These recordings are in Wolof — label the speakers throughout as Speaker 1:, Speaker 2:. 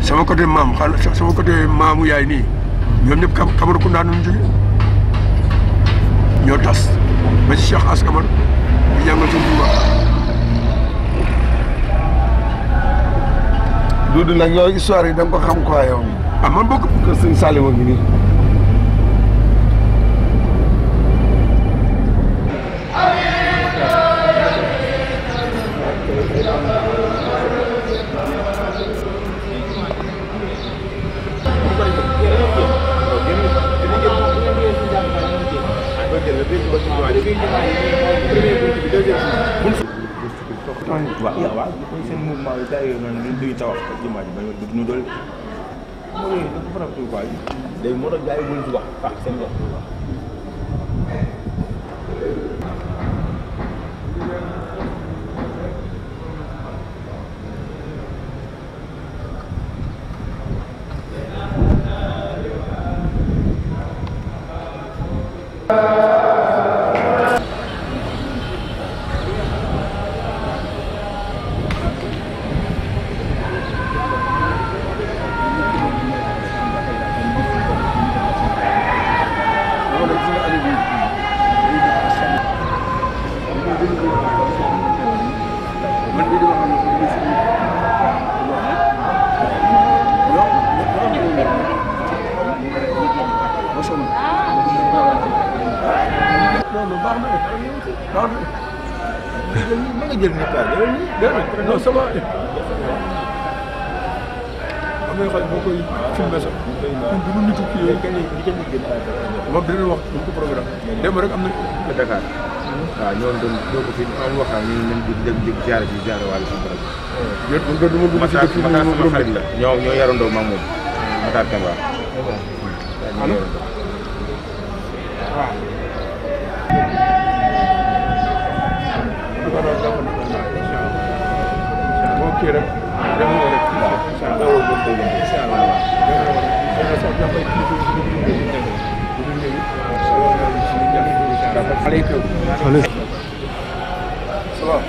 Speaker 1: sama côté maam xanaa sama côté maamu yaay nii ñoom ñëpp Camaracounda nañu jóge ñoo tas ba ci Cheikh Askamar di jàngal seen Tuuba.
Speaker 2: Doudou nag yow histoire yi da nga ko xam quoi yow.
Speaker 1: ah man bokk
Speaker 2: kër sëñ Saliou ngi nii.
Speaker 3: waaw seen mouvement yi day noonu ñu duy tawax jumaa ji ba ñu doole mooy dafa faram tout quoi léegi moo tax gars yi mënuñ ci wax fàq seen wax
Speaker 1: non ça va. am na yoo xam ne boo koy filmé sax ñun du ñu nitu kii yooyu moom dinañ wax duñ ko programme démb rek am na
Speaker 3: Dakar waaw ñoo ko fi am waxtaan ñu leen di ziare ci ziare wàllu suñu borom
Speaker 1: yéen man du ma dugg ci dëkk yi
Speaker 3: sama xarit la ñoo yarandoo maam moom Matar Kemba
Speaker 1: kii rek dem nga rek incha allah aleykum salaam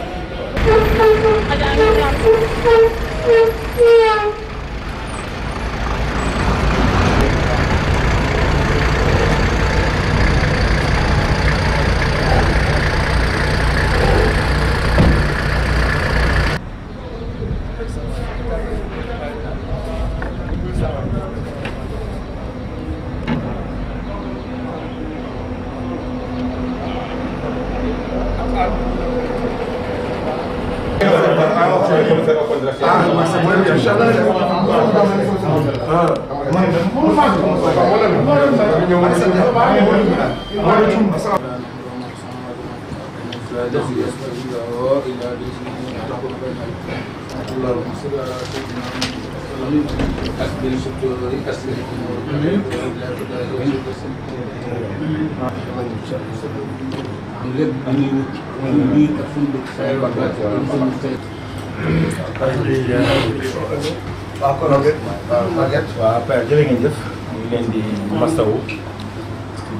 Speaker 1: waaw Père jërë ngeen jëf ñu ngi leen di masawu ci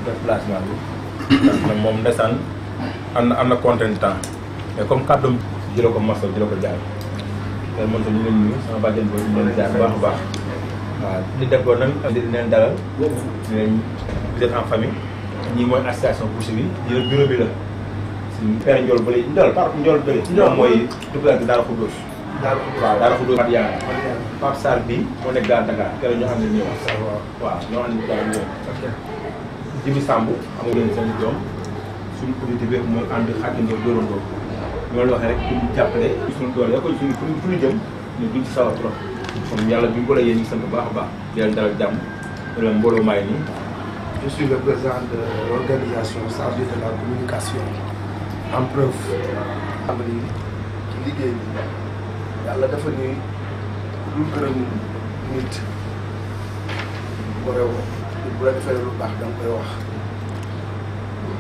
Speaker 1: déplacement bi parce que moom ndeysaan am na contretemps mais comme kàddoom jëla ko masawu jëla ko jaar te man tam ñu leen nuyu sama bàjjen boobu ñu leen jaar bu baax a baax waaw li def ko nag di leen dalal di leen vous êtes en famille ñii mooy association Boucher bi di bureau bi la si Père Ndiol Bële Ndiol Bële moom mooy dugg Daara Khoudoss waaw Daara Khoudoss Madiana Pape Sarr bii moo nekk Dakar keroog ñoo xam ne ñëw waaw ñoo xam ne daal ñëw Jibi Samb amul leen seen doom suñu comité bi mooy ànd xàkkandoo dóorandoo ñoo la waxee rek pour ñu jàppale suñu doole ya koy suñu fu ñu jëm ñu duñ ci sawar trop kon yàlla bi ñu ko la yéen ñu sant bu baax a baax di leen dalal jàmm di leen mbooloo maay nii.
Speaker 2: Je suis le président de l'organisation chargée de la communication en preuve. am ni ci liggéey bi yàlla dafa ni ku dul gërëm nit bu ko réew bu la defee lu baax da nga koy wax.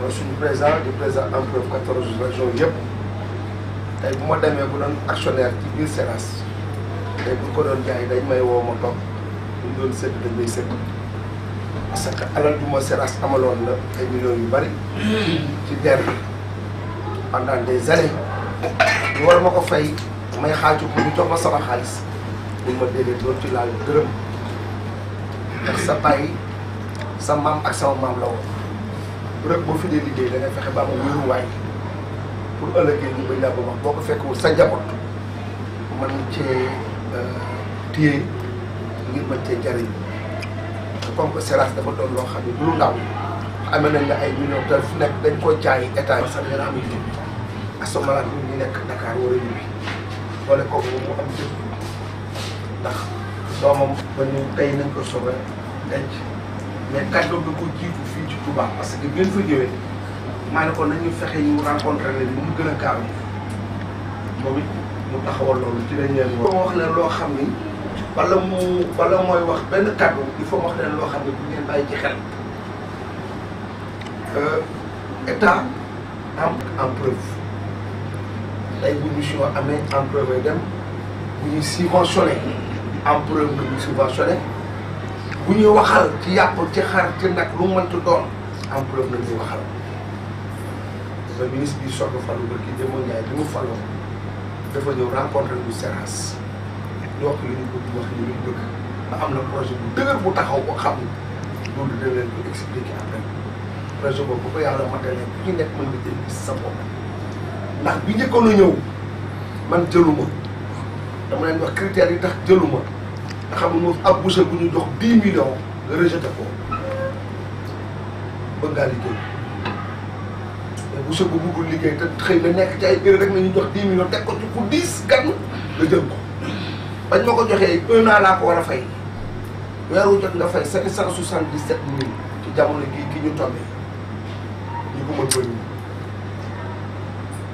Speaker 2: mooy suñu président di président en preuve 14 régions yëpp tey bu ma demee bu doon actionnaire ci biir Seras tey bu ko doon jaay dañ may woo ma toog bu ñu doon sédd dañ may sédd parce que alal du ma Seras amaloon la ay millions yu bari ci der pendant des années ñu war ma ko fay may xaaju pour ñu jox ma sama xaalis mun ma déedéet doon ci laal dërëm ndax sa bàyyi sa maam ak sama maam la woon rek boo fi dee liggéey da ngay fexe ba am wéeruwaay pour ëllëgee ñu bañ laa ba wax boo ko fekkul sa njaboot man cee téye ngir mën cee jariñ comme que Seras dafa doon loo xam ne du lu ndaw amee nañ la ay millions te fu nekk dañ ko jaay état bi sax dina am yitte bi asomalaat ñu nekk Dakar wala ñibbi boole kooku mu am jëf ndax doomam ba ñu tey nañ ko soog a denc mais kàddoom da ko jiitu fii ci Touba parce que ngeen fa ñëwee maa ne ko nañu fexe ñu rencontré leen mu gën a gaaw moom it mu taxawal loolu ci lañ leen wax. wax leen loo xam ni bala mooy wax benn kàddu il faut wax leen loo xam ne bu ngeen bàyyi ci xel état en preuve tey bu mission amee en preuve ay dem bu ñuy subventionné en preuve nga ñuy subventionné bu ñuy waxal ci yàpp ci xar ci nag lu mu mënti doon en preuve nañ ñuy waxal le ministre bi soog a falu ba kii Demba Ndiaye bi mu faloo dafa ñëw rencontré lu Seras ñu wax li ñu bëgg wax li ñu bëgg ba am na projet bu dëgër bu taxaw boo xam ne loolu dina leen ko expliquer après projet boobu bu ko yàlla matalee ku ci nekk mën nga jël gis sa bopp ndax bi njëkkoon a ñëw man jëluma dama leen wax critères yi tax jëluma nga xam ne moom ab boucher bu ñu jox 10 millions nga rejeté ko bëgg ngaa liggéey mais boucher bu bëggul liggéey te xëy na nekk ci ay béréb rek nañu jox 10 millions teg ko ci pour 10 gan nga jël ko bañ ma ko joxee 1 an laa ko war a fay weeru jot nga fay 777 000 ci jamono gi ñu tombé ñu ko mën bëri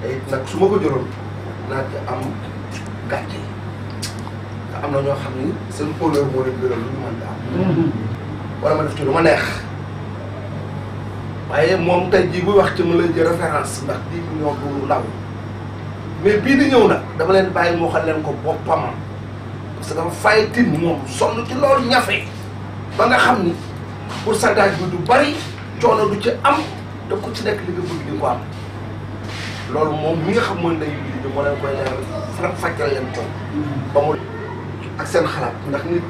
Speaker 2: te it nag su ma ko jëloon naa ci am gàcce te am na ñoo xam ni seen honneur moo leen gënal lu ñu mën daal wala ma def ci lu ma neex waaye moom tey jii buy wax ci ma lay jël référence ndax 10 millions bu ndaw mais bii di ñëw nag dama leen bàyyi moo xam leen ko boppam parce que dafa fay tin moom sonn ci loolu ñafe ba nga xam ni pourcentage bi du bari coono du ci am te ku ci nekk li nga bëgg di ko am loolu moom mi nga xam mooy ndeyu bi di moo leen koy leeral fajal leen ko ba mu ak seen xalaat ndax nit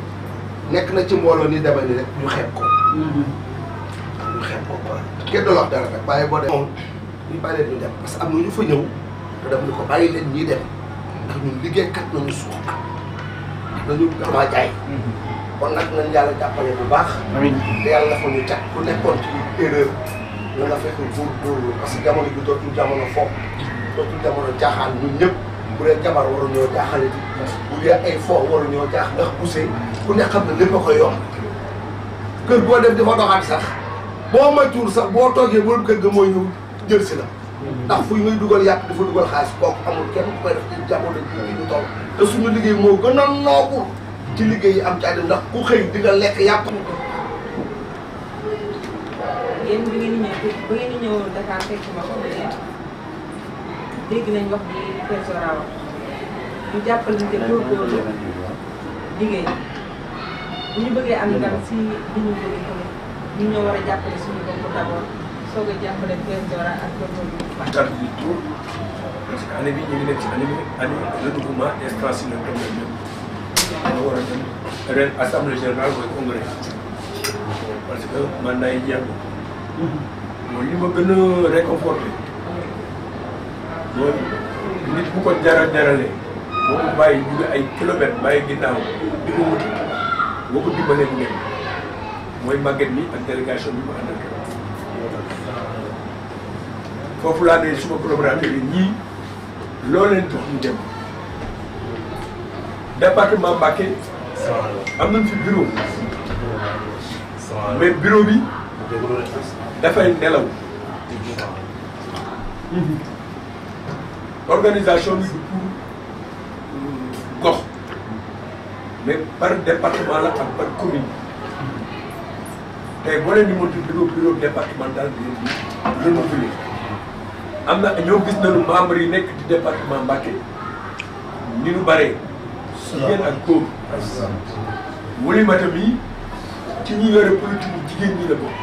Speaker 2: nekk na ci mbooloo ni demee ni rek ñu xeeb ko ñu xeeb ko quoi kenn du la wax dara rek bàyyi boo dem moom ñu bàyyi leen ñu dem parce que am na ñu fa ñëw te def ni ko bàyyi leen ñuy dem ndax ñun liggéeykat nañu suuxa dañu gamaa jaay kon nag nañ yàlla jàppale bu baax te yàlla dafa ñu cat ku nekkoon ci erreur na nga fekk góorgóorlu parce que jamono bi dootul jamono foofu dootul jamono jaaxaan ñun ñëpp bu dee jabar waru ñoo jaaxale di bu dee ay fo waru ñoo jaax ndax poussé ku ne xam ne lépp a koy yomb kër boo dem dafa doxaat sax boo mature sax boo toogee borom kër ga mooy ñëw jël si la ndax fu ngay dugal yàpp dafa dugal xaalis kooku amul kenn ku koy def ci jamono ji ñu toll te suñu liggéey moo gën a noobu ci liggéey yi am ci àddina ndax ku xëy di nga lekk yàpp.
Speaker 4: yéen bi ngeen di ñëw ba ngeen di ñëw Dakar fekk ma ko dégg nañ wax bi Persora wax ñu jàppalante góorgóorlu liggéey bu ñu bëggee am ndam si li ñu bëgg tamit ñu ñoo war a jàppale suñu bopp d'abord soog a jàppale Persora ak góorgóorlu bu baax.
Speaker 5: date du tout parce que année bi ñu ngi nekk ci année renouvellement instance na tombé ñëpp dama war a dem ren assemblée générale mooy congrès parce que mandat yi jeex mooy li ma gën a réconforté mooy nit bu ko jaralee boo ko bàyyi jóge ay kilomètres bàyyi ginnaaw di ko wuti boo ko dimbalee bu nekk mooy màgget mi ak délégation bi ma àndal foofu laa ne suma collaborateur yi ñii loo leen jox ñu dem département Mbacké am nañ fi bureau mais bureau bi dafay nelaw organisation bi du pour gox mais par département la ak par commune tey boo leen di monter bureau départemental bi leen di renouveler am na ñoo gis nañu membres yi nekk ci département Mbacké ni ñu bëree jigéen ak góor Woulimata mi ci ñi yore politique bu jigéen ñi la bokk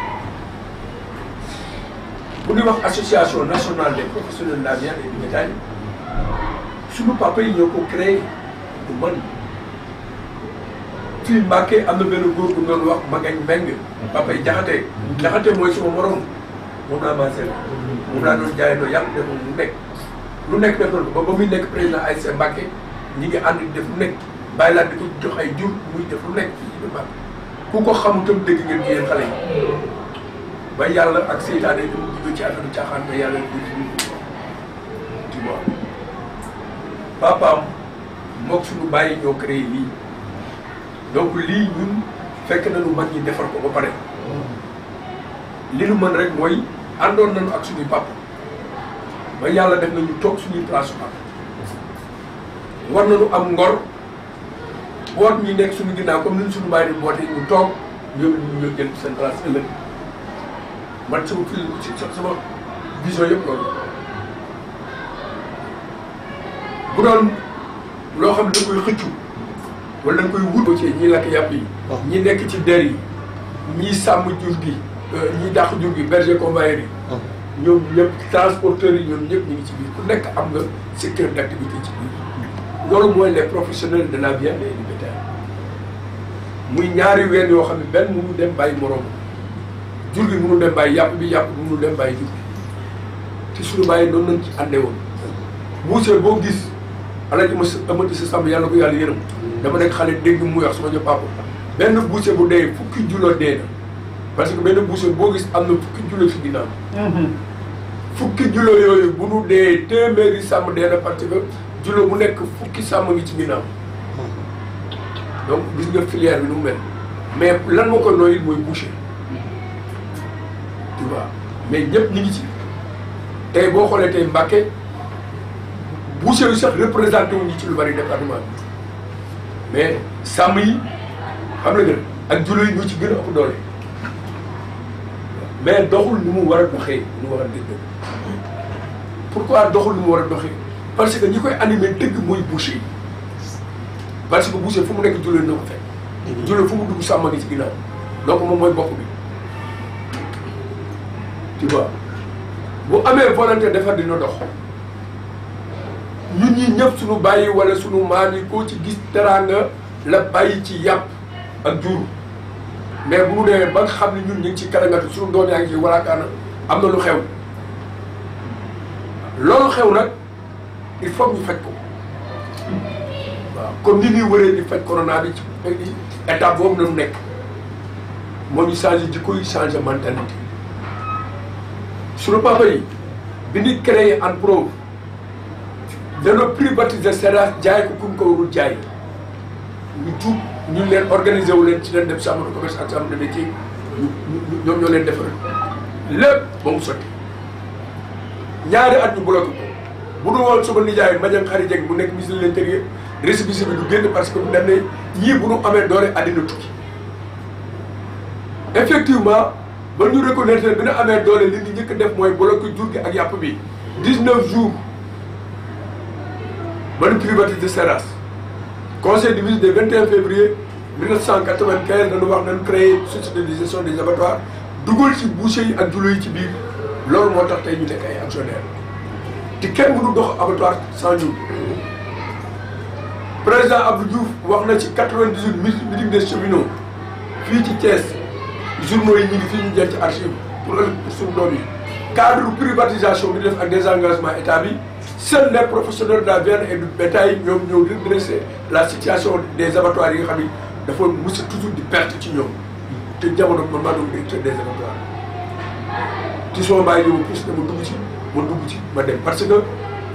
Speaker 5: bu ñuy wax association nationale des professionnels de la viande et du bétail suñu papa yi ñoo ko créé du man fii Mbàkke am na benn góor gu doon wax Magañ Mbeng papa yi jaxate mooy suma morom moom laa maasee moom laa doon jaayandoo yàlla defoon lu nekk def na ko ba muy nekk président ASC Mbàkke ñi ngi ànd di def lu nekk bàyyi laa di ko jox ay jur muy def lu nekk fii Mbàkke ku ko xamu tam dégg ngeen yéen xale yi ba yàlla ak seytaane dama jóge ci affaire caaxaan ba yàlla ko ci tu vois papaam mook suñu bàyyi ñoo créé lii donc lii ñun fekk nañu mag ñi defar ko ba pare li nu mën rek mooy àndoon nañu ak suñuy papa ba yàlla def nañu toog suñuy place su papa war nañu am ngor boot ñi nekk suñu ginnaaw comme ni suñu bàyyi di bootee ñu toog ñoom ñu jël seen place ëllëg man sama fii sama vision yëpp loolu bu doon loo xam ne da koy xëccu wala da koy wut ci ñi lakk yàpp yi ñi nekk ci der yi ñi sàmm jur gi ñi dàq jur gi berger convoyeur yi ñoom ñëpp transporteurs yi ñoom ñëpp ñu ngi ci biir ku nekk am nga secteur d' activité ci biir loolu mooy les professionnels de la viande et du bétail muy ñaari ween yoo xam ne benn mënu dem bàyyi moroom jur gi mënu dem bàyyi yàpp bi mënu dem bàyyi jur gi te suñu bàyyi noonu nañ ci àndee woon buusee boo gis alaji ma amati sa sàmm yàlla ko yàlla yërëm dama nekk xale dégg muy wax sama ño papa benn buuse bu dee fukki julo dee na parce que benn buuse boo gis am na fukki julo ci ginnaaw fukki julo yooyu bu nu dee téeméeri sàmm dee na parce que julo bu nekk fukki sàmm ngi ci ginnaaw donc gis nga filière bi nu mu mel mais lan moo ko nooyil mooy boucher tu vois mais ñëpp ñi ngi ci tey boo xoolee tey Mbàkke boucher yu sax représenté wu ñu ci lu bari département bi mais sàmm yi xam nga ak julo yi ñu ci gën a ëpp doole mais doxul ni mu war a doxee ni mu war a dégg pourquoi doxul ni mu war a doxee parce que ñi koy animé dëgg mooy boucher yi parce que boucher fu mu nekk julo yi na ko fekk julo fu mu dugg sàmm gi ci ginnaaw donc moom mooy bopp bi tu vois bu amee volonté defar dina dox ñun ñi ñëpp suñu bàyyi wala suñu maam yi koo ci gis teraanga la bàyyi ci yàpp ak jur mais bu mu demee ba nga xam ne ñun ñu ngi ci karangatu suñu doom yaa ngi ci walaakaana am na lu xew loolu xew nag il faut ñu faj ko waaw comme ni ñuy wëree di faj corona bi ci étape boobu nañu nekk moo ñu changé jikko yi changé mentalité suñu papa yi bi ñu créé en pro dana privatiser SEDAS jaay ko ku ko warul jaay ñu tuub ñu leen organisé wu leen ci leen def chambre de commerce ak chambre de métier ñoom ñoo leen defal lépp ba mu sotti ñaari at ñu bloqué ko bu dul woon sama nijaay Madiang Khary Dieng bu nekk ministre de l'intérieur récépissé bi du génn parce que bu dem ne ñii bu nu amee doole àddina tukki effectivement ba ñu reconnaître bi nu amee doole li ñu njëkk def mooy bloqué jur gi ak yàpp bi 19 jours ba ñu privatiser SEDAS conseil des ministres du 21 février 1995 dañu wax nañu créé société de gestion des abattoirs dugal ci boucher yi ak julo yi ci biir loolu moo tax tey ñu nekk ay actionnaire te kenn mënu dox abattoir sans ñun président Abdou Diouf wax na ci 98 meeting des cheminots fii ci Thiès journaux yi ñu ngi fii ñu jël ci archive pour suñu doom yi cadre privatisation bi def ak désengagement état bi seuls les professionnels de la viande et du bétail ñoom ñoo redressé la situation des abattoirs yi nga xam ni dafa mos a toujours di perte ci ñoom te jamono man maa doon directeur des abattoirs ci soo bàyyi ñëw plus dama dugg ci ma dem parce que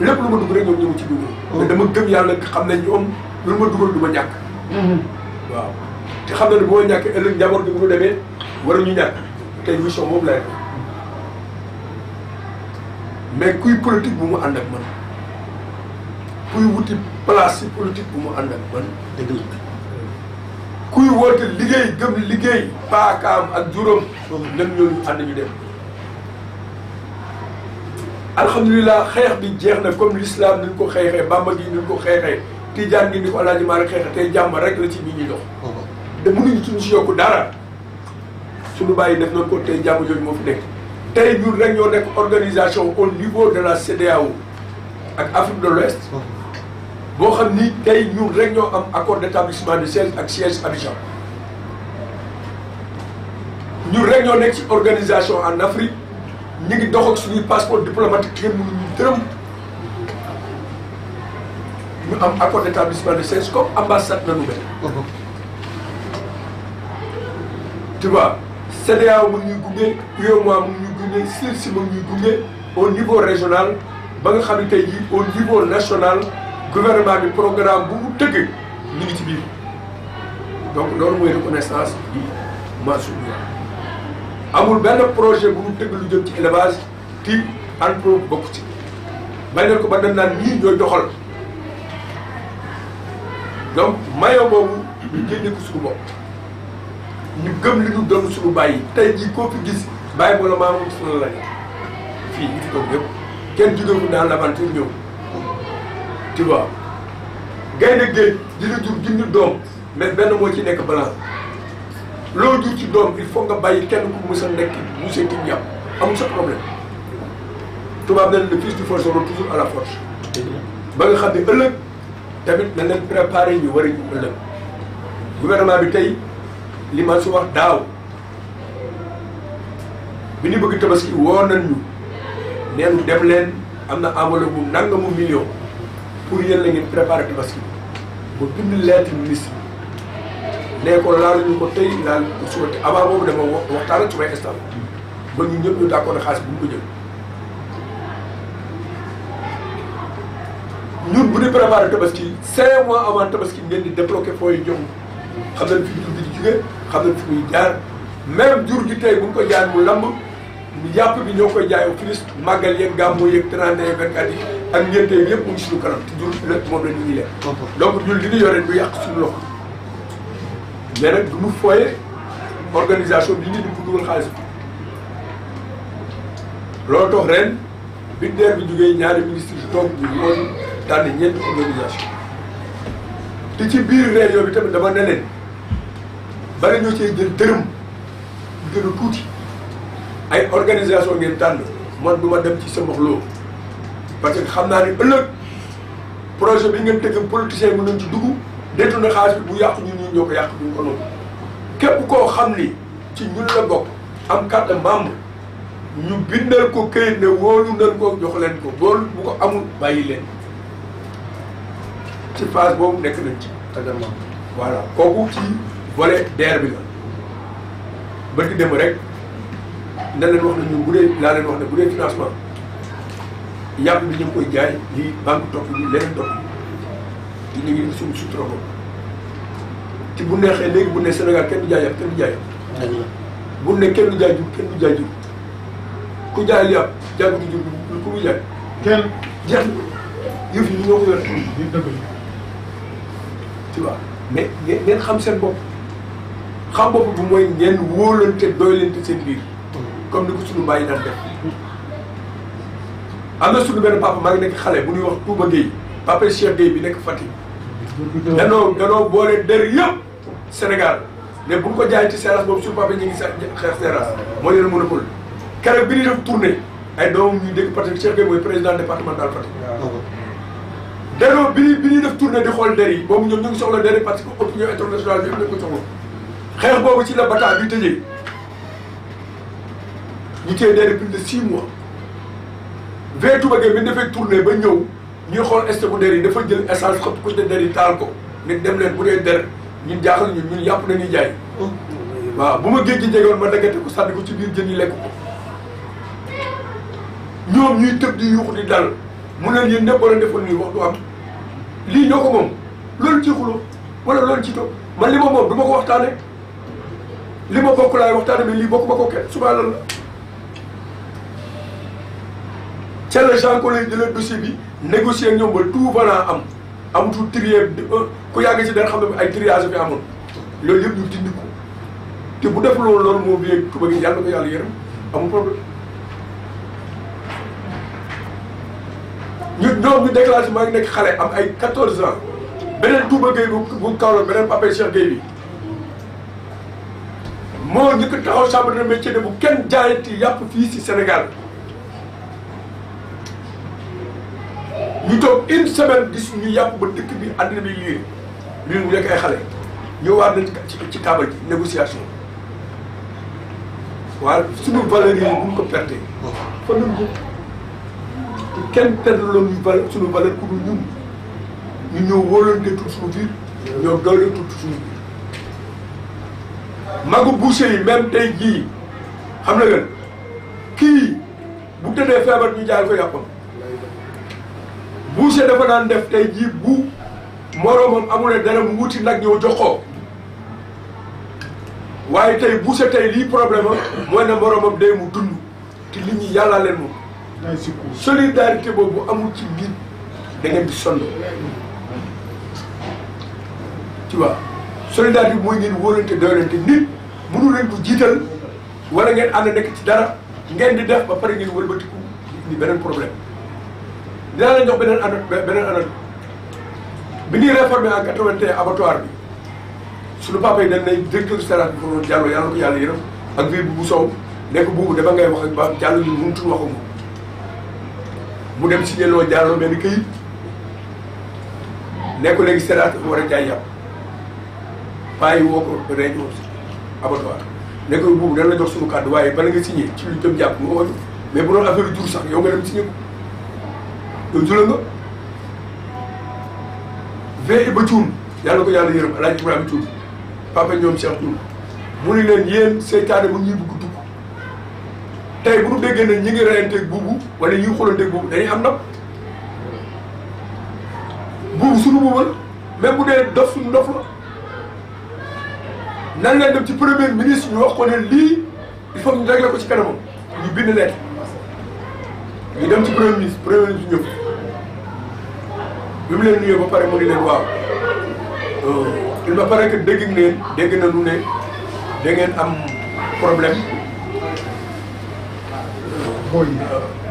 Speaker 5: lépp lu ma dugg rek ñoom ñëw ci dugg mais dama gëm yàlla xam ne ñoom lu ma dugal du ma ñàkk waaw te xam na ne bu ma ñàkkee ëllëg njaboot bi bu ñu demee war ñu ñàkk tey mission boobu lay def mais kuy politique bu mu ànd ak man kuy wuti place ci politique bu mu ànd ak man dëgg la kuy woote liggéey gëm liggéey paakaam ak juróom ñoom ñooñu ànd ñu dem alhamdulilah xeex bi jeex na comme l'islam ni ñu ko xeexee Bamba gi ni ñu ko xeexee Tijaan gi ni ko Alaaji Maalik xeexee tey jàmm rek la ci nit ñi dox te mënuñu suñu si yokku dara suñu bàyyi def nañ ko tey jàmm jooju moo fi nekk tey ñun rek ñoo nekk organisation au niveau de la CEDEAO ak Afrique de l'Ouest boo xam ni tey ñun rek ñoo am accord d'établissement de siège ak siège Abidjan ñun rek ñoo nekk ci organisation en Afrique ñu ngi dox ak suñuy passeport diplomatique kenn mënuñu dërëm ñu am accord d'établissement de siège comme ambassade la ñu mel. tu vois CEDEAO mu ngi ñuy gunge UEMOA mu ngi ñuy gunge CIRSI mu ngi ñuy gunge au niveau régional ba nga xam ne tey jii au niveau national gouvernement bi programme bu mu tëgg ñu ngi ci biir donc loolu mooy reconnaissance bi Mansour amul benn projet bu mu tëgg lu jëm ci élevage ti ANPRO bokk ci may leen ko ba dem naan ñii ñooy doxal donc mayo boobu ñu génne ko suñu bopp ñu gëm li ñu doon suñu bàyyi tey jii koo fi gis bàyyi wala maa moom suñu la fii ñu fi toog yëpp kenn jógewu dans l'aventure ñëw tu vois gaynde géej dina jur junni doom mais benn moo ci nekk balance loo jur ci doom il faut nga bàyyi kenn ku mës a nekk monsieur King yàpp amul sa problème tubaab na le fils du forgeron toujours à la forge ba nga xam ne ëllëg tamit na leen préparé ñu war a ñu ëllëg gouvernement bi tey li ma su wax daaw bi ñu bëgg tabaski woo nañ ñu neenu dem leen am na enveloppe bu nangamu million pour yéen la ngeen préparé tabaski ba bind lettre ministre nee ko laal ñu ko tey laal ko suba te avant boobu dama waxtaan ak sumay staff ba ñu ñëpp ñu d'accord xaalis bu ñu ko jël ñun bu ñu préparé tabaski 5 mois avant tabaski ngeen di débloqué fooy jox xam nañ fi jur gi di jóge xam nañ fi muy jaar même jur gi tey bu ñu ko jaay mu lamb yàpp bi ñoo koy jaay au plus màggal yeeg gàmmu yeeg 31 24 yi ak ñeente yëpp mu ngi suñu kanam te jur lépp moom la nit ñi lekk donc ñun li ñu yore du yàq suñu loxo mais nag du ñu fooye organisation bi ñu di pour dugal xaalis bi loolu tax ren bi DER bi jógee ñaari ministre yi toog ñu woon tànn ñeenti organisation te ci biir réunion bi tamit dama ne leen bari ñoo cee jël dërëm bu gën a tuuti ay organisation ngeen tànn man du ma dem ci sama loo parce que xam naa ne ëllëg projet bi ngeen tëgg politicien mën nañ ci dugg détourné xaalis bi bu yàqu ñun ñoo ko yàq duñ ko noonu képp koo xam ni ci ñun la bokk am carte membre ñu bindal ko këyit ne wóolu nañ ko jox leen ko boolu bu ko amul bàyyi leen ci phase boobu nekk nañ ci tàggatoo voilà kooku ci volet DER bi la ba di dem rek na leen wax ne ñu bu dee laa leen wax ne bu dee financement yàpp bi ñu ngi koy jaay lii banque topp yi leneen topp yi ñu ngi suñu sutura ko ci bu neexee léegi bu ne Sénégal kenn du jaay yàpp kenn du jaay yàpp bu ne kenn du jaay jur kenn du jaay jur ku jaay yàpp jaay ko jur ku muy jaay kenn jeex na yëf yi ñu ñoo ko yore tu vois mais ngeen xam seen bopp xam bopp bi mooy ngeen wóolante doylante seen biir comme ni ko suñu bàyyi daan def am na suñu benn papa maa ngi nekk xale bu ñuy wax Touba Gueye papa Cheikh Gueye bi nekk Fatick danoo boole der yëpp Sénégal mais bu ñu ko jaay ci séerase boobu suñu papa ñu ngi xeex séerase moo leen monopole keroog bi ñuy def tournée ay doomam ñuy dégg parce que Cheikh Gueye mooy président départemental Fatick danoo bi ñuy def tournée di xool der yi boobu ñoom ñu ngi soxla der yi parce que opinion internationale bi yëpp lañ ko soxla xeex boobu ci la bataa bi tëjee ñu téye der plus de 6 mois vingt Touba Gueye bi ñu defee tournée ba ñëw ñuy xool est bu der yi dafa jël essence xëpp ko der yi taal ko nit dem leen bu dee der ñun jaaxal ñun yàpp nañuy jaay waaw bu ma géej gi jegoon ma daggate ko sànni ko ci biir jën yi lekk ko ñoom ñuy tëb di yuuxu di dal mu ne yéen ñëpp war a defoon nii wax du am lii ñoo ko moom loolu ci xuloo wala loolu ci toog man li ma moom du ma ko waxtaane li ma bokk laay waxtaane mais lii bokk ma ko kenn subaa lan la ca la gens ko lay jëlee dossier bi négocier ak ñoom ba tout venant am amatul trier ku yàgg ci dara xam ne ay triage fi amoon loolu yëpp ñu dindi ko te bu def loolu moo bi Touba gi yàlla na ko yàlla yërëm amul problème ñoom ñu déclaré maa ngi nekk xale am ay 14 ans beneen Touba Gueye bu Kaolack beneen Papa Cheikh Gueye bi moo ñu ko taxaw chambre de métier ne bu kenn jaayati yàpp fii si Sénégal ñu ñu toog une semaine gis ñu yàpp ba dëkk bi àddina bi liir ñun mu nekk ay xale ñëwaat nañ ci taabal ji négociation waaye suñu valeur yi bu ñu ko perte fa nañ ko te kenn perdre loolu ñu valeur suñu valeur ku dul ñun ñu ñëw wóolante tout suñu biir ñoo doole tout suñu biir magu boucher yi même tey jii xam na nga kii bu tëddee feebar ñu jaay ko yàppam boucher dafa daan def tey jii bu moroomam amulee dara mu wuti nag ñëw jox ko waaye tey boucher tey lii problème am mooy ne moroomam day mu dund te nit ñi yàllaa leen moom solidarité boobu amul ci nit da ngeen di sonn tu vois solidarité bi mooy ngeen wóolante doylante nit mënu leen ko jiital wala ngeen ànd nekk ci dara ngeen di def ba pare ngeen wëlbatiku ni beneen problème dinaa leen jox beneen anam bi ñuy réformé en 81 abattoir bi suñu papa yi dañ ne directeur sérat bi foofu Diallo yàlla ko yàlla yërëm ak biir bu Sow nekk buubu dama ngay wax ak ba Diallo ñu mënutuñu wax ak moom mu dem signé loo Diallo benn këyit ne ko léegi sérat dafa war a jaay yàpp bàyyi woo ko région abattoir ne ko buubu dañ la jox suñu kàddu waaye bala nga signé ci lu jëm jàpp nga woo mais bu doon affaire jur sax yow nga dem signé ko yow jula nga ve ba Thioune yàlla ko yàlla yërëm El Hadj Ibrahima Thioune papa ñoom Cheikh Thioune mu ni leen yéen seytaane mu ñuy bugg dugg tey bu ñu déggee ne ñi ngi reyanteeg buubu wala ñi ngi xolanteeg buubu dañuy am ndam buubu suñu buubal même bu dee dof suñu dof la nan leen dem ci premier ministre ñu wax ko ne lii il faut ñu régler ko ci kanamam ñu bind leen ñu dem ci premier ministre ñëw bi mu leen nuyoo ba pare mu ni leen waaw il me paraît que dégg nañu ne da ngeen am problème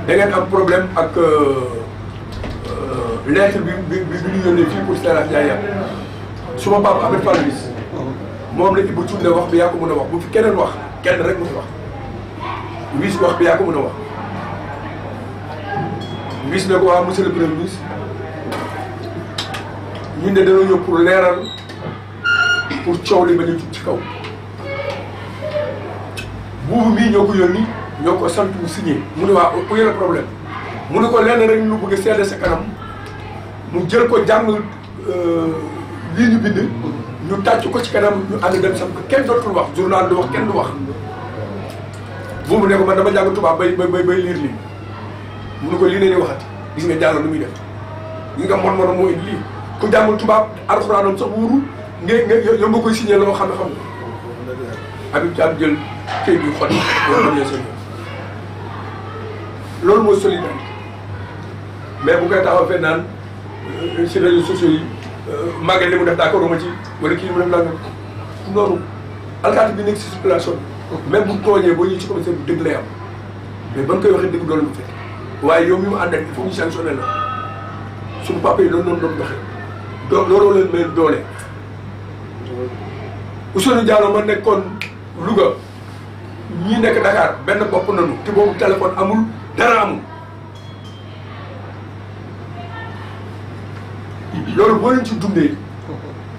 Speaker 5: da ngeen am problème ak lettre bi ñu yónnee fii pour Sérat Ndiaye yàpp suma papa Ahmed Fall bis moom la Ibou Thioune wax bi yaa ko mën a wax bu fi keneen wax kenn rek mu fi wax Wiss wax bi yaa ko mën a wax Wiss ne ko waa monsieur le premier ministre ñun de dañoo ñëw pour leeral pour coow li ba ñu jug ci kaw buubu mii ñoo ko yónni ñoo ko sant mu signé mu ne waa u yéen problème mu ne ko lenn rek ñu bëgg a seede sa kanam mu jël ko jàng lii ñu bind ñu tàcc ko ci kanam ñu ànd dem sam ko kenn dootul wax journal du wax kenn du wax buubu ne ko man dama jàng tubaab bay liir lii mu ne ko lii ne ñu waxati gis nga jàll nu muy def gis nga mon moo indi lii ku jàngul tubaab alxuraanam sax wóoru yow nga koy signé loo xam ne xam nga Habib Thiam jël këyit bi xot loolu mooy solidarité mais bu koy taxaw fee naan si réseaux sociaux yi màggal li mu def d'accord ma ci wala kii mu def naan noonu alkaati bi nekk si circulation même bu tooñee boo ñëwee ci commissaire bi dëgg lay am mais ba nga koy waxee dëgg doon lu fekk waaye yow mi mu àndal il faut ñu sanctionné la suñu papa yi doon doxee looloo leen may doole Ousseynou Diallo ma nekkoon Louga ñii nekk Dakar benn bopp nañu te boobu téléphone amul dara amul loolu boo leen ci dundee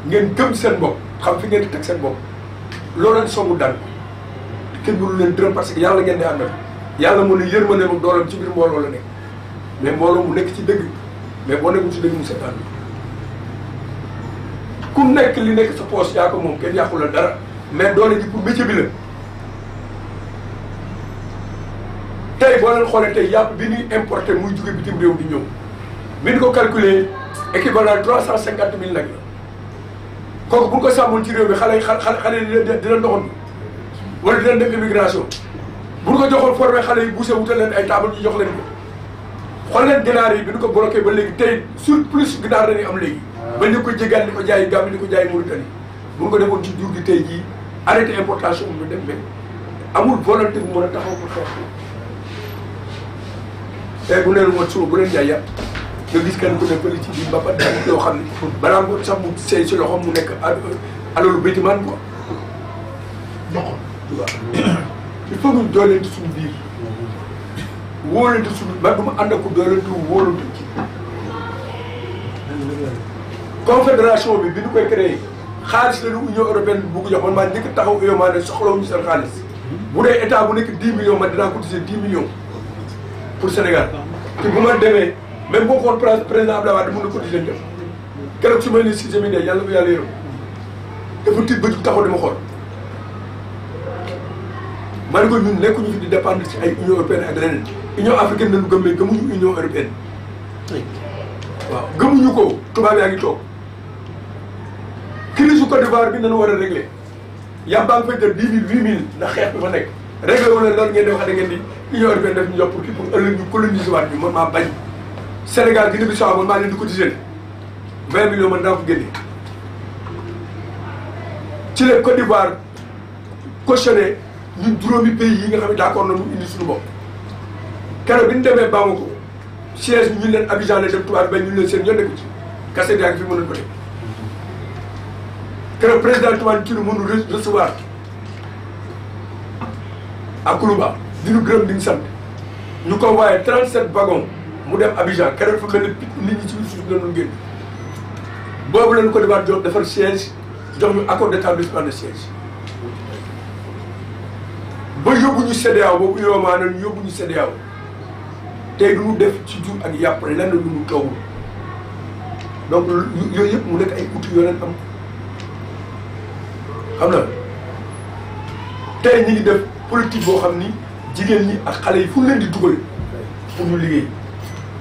Speaker 5: ngeen gëm seen bopp xam fi ngeen di teg seen bopp loolu leen songu dal kenn mënu leen dërëm parce que yàlla ngeen di àndal yàlla mu ne yërmande moom doolam ci biir mbooloo la nekk mais mbooloo mu nekk ci dëgg mais boo nekkul ci dëgg mu seetaan ku nekk li nekk sa poche yaa ko moom kenn yàqu la dara mais doole ji pour métier bi la tey boo leen xoolee tey yàpp bi ñuy importé muy jóge bitim réew di ñëw bi ñu ko calculé équivalent 350 000 nag la kooku bu ñu ko sàmmul ci réew mi xale dina doxoon wala dina def immigration bu ñu ko joxoon formé xale yi bousee wutal leen ay table ñu jox leen ko xool leen ginaar yi bi ñu ko bloqué ba léegi tey surplus ginaar dañuy am léegi ba ñu ko jégal di ko jaay Gambie di ko jaay Mauritanie bu ñu ko defoon ci jur gi tey jii arrêté importation bi mu dem mais amul volonté bu mën a taxaw pour xeex tey bu leen woon suba bu leen jaay yàpp nga gis kenn ku ne pëli ci biir ba pare yoo xam ne balaa nga sax mu seey si loxoom mu nekk alalu béytimaan quoi il faut ñu doolente suñu biir wóolante suñu man du ma ànd ak ko doolante wóolante ci confédération bi ñu koy créé xaalis la lu Union européenne bugg jox man maa njëkk taxaw UEMOA ne soxlawuñu seen xaalis bu dee état bu nekk 10 millions man dinaa cotiser 10 millions pour Sénégal te bu ma demee même boo xool président Abdoulaye Wade mën na cotiser def keroog su ma nee si jëmine yàlla ko yàlla yërëm dafa tiit ba jug taxaw dama xool ma ne ko ñun nekkuñu fi di dépendre ci ay Union européenne ak leneen Union africaine nañu gëm mais gëmuñu Union européenne waaw gëmuñu ko tubaab yaa ngi toog crise su Côte d'Ivoire bi nañu war a réglé yàmbaa nga fay jël 10 000 8 000 ndax xeex bi fa nekk réglé wu leen loolu ngeen di wax da ngeen di Union européenne def ñu jox pour kii pour ëllëg ñu coloniser waat ñu man maa bañ Sénégal Guinée Bissau man maa leen di cotiser 20 millions man daa ko génne ci la Côte d'Ivoire cautionné ñun juróomi pays yi nga xam ne d'accord nañu indi suñu bopp keroog bi ñu demee Bamako siège bi ñu leen Abidjan la dem tubaab ba ñu leen seen ñoo nekk ci kase yaa ngi fi mën a ko def keroog président Toumani Touré mënu recevoir à Koulouba di ñu gërëm di ñu sant ñu ko waaye 37 wagons mu dem Abidjan keroog fa mel ne nit ñi ci biir suuf la doon génn boobu lañu ko defaat jox defar siège jox ñu accord d'établissement de siège ba yóbbu ñu CEDEAO boobu UEMOA nañu yóbbu ñu CEDEAO tey du ñu def ci jur ak yàpp lenn lu ñu toogul donc yooyu yëpp mu nekk ay outils yoo leen am xam na tey ñi ngi def politique boo xam ni jigéen ñi ak xale yi fu leen di dugal pour ñu liggéey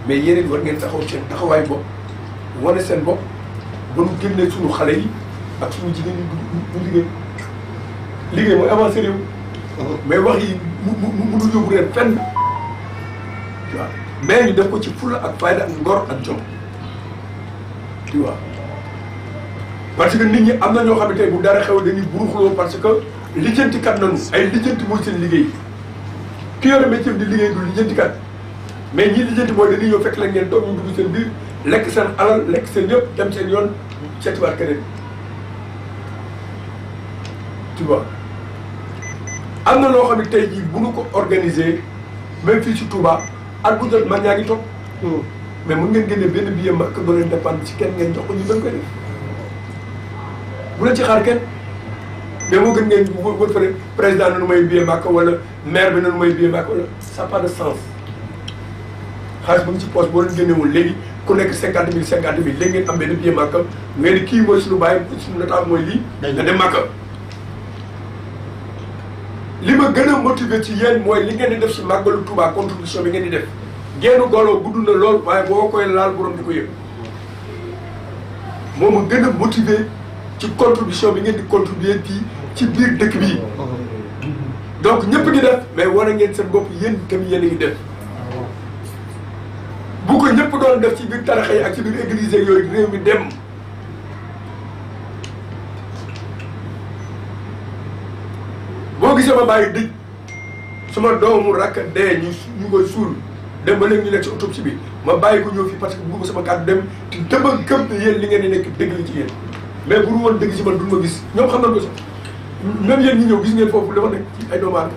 Speaker 5: mais yéen it war ngeen taxaw seen taxawaay bopp wane seen bopp ba ñu génnee suñu xale yi ak suñu jigéen ñi du liggéey mooy avancé réew mais wax yi mu du yóbbu leen fenn waaw mais ñu def ko ci fulla ak fayda ak ngor ak jom tu vois parce que nit ñi am na ñoo xam ne tey bu dara xew dañuy buruxloo parce que lijjanti kat nañu ay lijjanti mooy seen liggéey ki yore métier di liggéey du lijjanti kat mais ñii lijjanti mooy dañuy ñëw fekk la ngeen toog ñu dugg seen biir lekk seen alal lekk seen yëpp dem seen yoon seetiwaat keneen tu vois am na loo xam ne tey jii bu ñu ko organiser même fii ci Touba at bu jot man ñaa ngi toog mais mun ngeen génne benn billet marque doo leen dépendre ci kenn ngeen jox ko ñu doon koy def bu leen ci xaar kenn mais moo gën ngeen wër fa ne président nanu may billet marque wala maire bi nanu may billet marque wala ça n'a pas de sens xaalis bu ngi ci poche boo leen génnewoon léegi ku nekk 50 000 50 000 léegi ngeen am benn billet marque ngeen ni kii mooy suñu bàyyi suñu notable mooy lii nga dem marque li ma gën a motiver ci yéen mooy li ngeen di def ci màggalu Touba contribution bi ngeen di def génn golo gudd na lool waaye boo koy laal borom di ko yëg moo ma gën a motiver ci contribution bi ngeen di contribuer fii ci biir dëkk bi donc ñëpp ngi def mais war a ngeen seen bopp yéen tamit yéen a ngi def bu ko ñëpp doon def ci biir taraxa yi ak ci biir église yooyu réew mi dem boo gisee ma bàyyi dëj suma doomu rakk dee ñu koy suul dem ba léegi ñu nekk ci autopsie bi ma bàyyi ko ñëw fii parce que bëgg sama kàddu dem te dama gëm ne yéen li ngeen di nekk dëgg la ci yéen mais bu dul woon dëgg ci man duñ ma gis ñoom xam nañ ko sax même yéen ñi ñëw gis ngeen foofu dafa nekk ci ay doomu aadama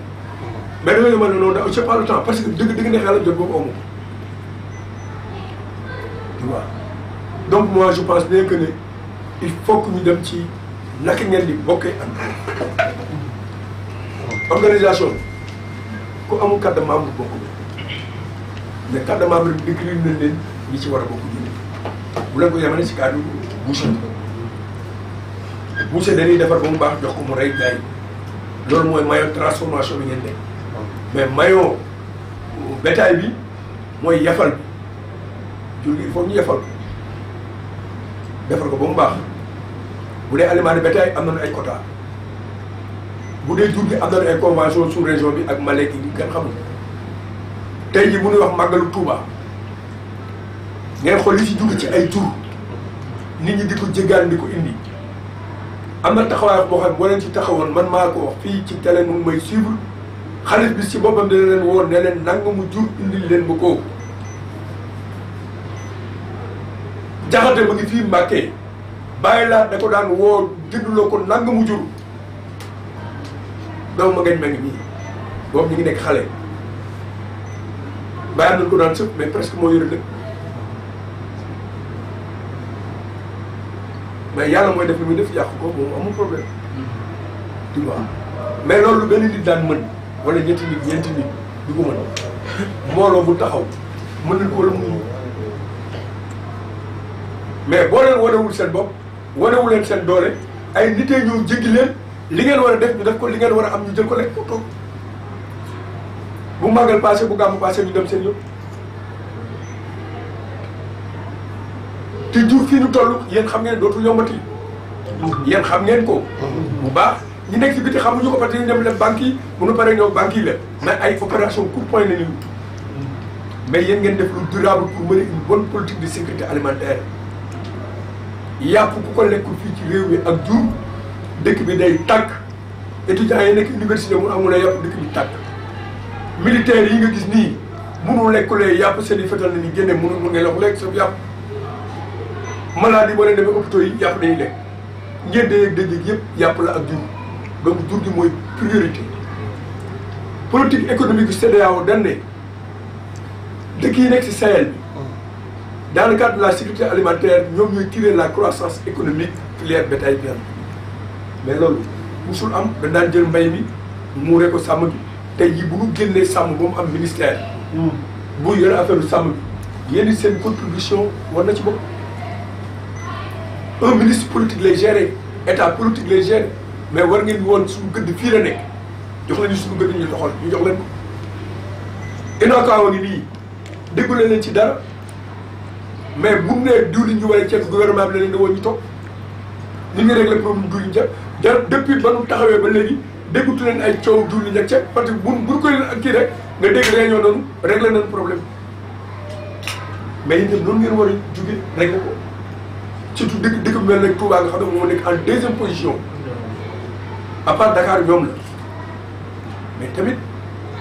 Speaker 5: mais da nga ne ma ne non da j'ai pas le temps parce que dëgg neex yàlla jot boobu amu tu vois donc moi je pense bien que ne il faut que ñu dem ci naka ngeen di bokkee ak organisation ku amul carte de membre bokk mais carte de membre bi décrire nañ leen ñi ci war a bokk ñu bu leen ko yemale si cadre boucher dañuy defar ba mu baax jox ko mu rey jaay loolu mooy maillon transformation bi ngeen nekk mais maillon bétail bi mooy yafal bi jur gi il faut ñu yafal defar ko ba mu baax bu dee aliment de bétail am nañu ay quota bu dee jur gi am nañu ay convention sous région bi ak Malek yi kenn xamul tey jii bu ñuy wax màggalu Touba ngeen xool li ci jóge ci ay jur nit ñi di ko jéggaan di ko indi am na taxawaay boo xam ne boo leen ci taxawoon man maa ko wax fii ci télé mu may suivre xaalis bi ci boppam dina leen woon ne leen nanga mu jur indil leen ba koo jaxate ba ngi fii Mbàkke bàyyi laa da ko daan woo jënduloo ko nanga mu jur doomu ma ngeen mel nii boobu ñu ngi nekk xale bàyyi nañ ko daan sëpp mais presque moo yore lépp mais yàlla mooy def li muy def yàq ko moom amul problème tu vois mais loolu benn nit daan mën wala ñeenti nit du ko mën mbooloo bu taxaw mën nañ ko wala mënuñu mais boo leen wanewul seen bopp wanewul leen seen doole ay nitee ñëw jéggi leen li ngeen war a def ñu def ko li ngeen war a am ñu jël ko lekk ko toog bu màggal passé bu gàmmu passé ñu dem seen yoon te jur fii ñu toll yéen xam ngeen dootul yombati yéen xam ngeen ko bu baax ñi nekk si biti xamuñu ko parce que ñu dem leen banques yi bu ñu paree ñëw banques yi la mais ay opération coup de poing la ñu mais yéen ngeen def lu durable pour mener une bonne politique de sécurité alimentaire yàpp ku ko lekkul fii ci réew mi ak jur dëkk bi day tàkk étudiants yi nekk université mu amul yàpp dëkk bi tàkk militaires yi nga gis nii mënul lekkulee yàpp seen i fetal na ni génne mënul mu ngay lox lekk sa yàpp maladie boo leen demee hôpitaux yi yàpp dañuy lekk ngeen dee dëgg yëpp yàpp la ak jur donc jur gi mooy priorité politique économique yu CEDEAO dañ ne dëkk yi nekk si Sahel bi dans le cadre de la sécurité alimentaire ñoom ñooy tirer la croissance économique filière bétail viande mais loolu musul am dañ daan jël mbay mi muuree ko sàmm bi tey jii bu ñu génnee sàmm ba mu am ministère bu yore affaire sàmm bi yéen seen contribution war na ci bopp un ministre politique lay gérer état politique lay gérer mais war ngeen woon suñu gëdd fii la nekk jox leen suñu gëdd ñu doxal ñu jox leen ko inokaawa ngi nii déggule leen ci dara mais bu nee diwlin ñu war a ceeb gouvernement bi la leen di woon ñu toog ñu ngi réglé problème diwlin ja depuis ba nu taxawee ba léegi déggutu leen ay coow diwlin ak ceeb parce que bu koy kii rek nga dégg réunion noonu réglé nañ problème mais yéen ñëpp noonu ngeen war a jóge réglé ko surtout dëkk bu mel ne Touba nga xam ne moo nekk en deuxième position à part Dakar ñoom la mais tamit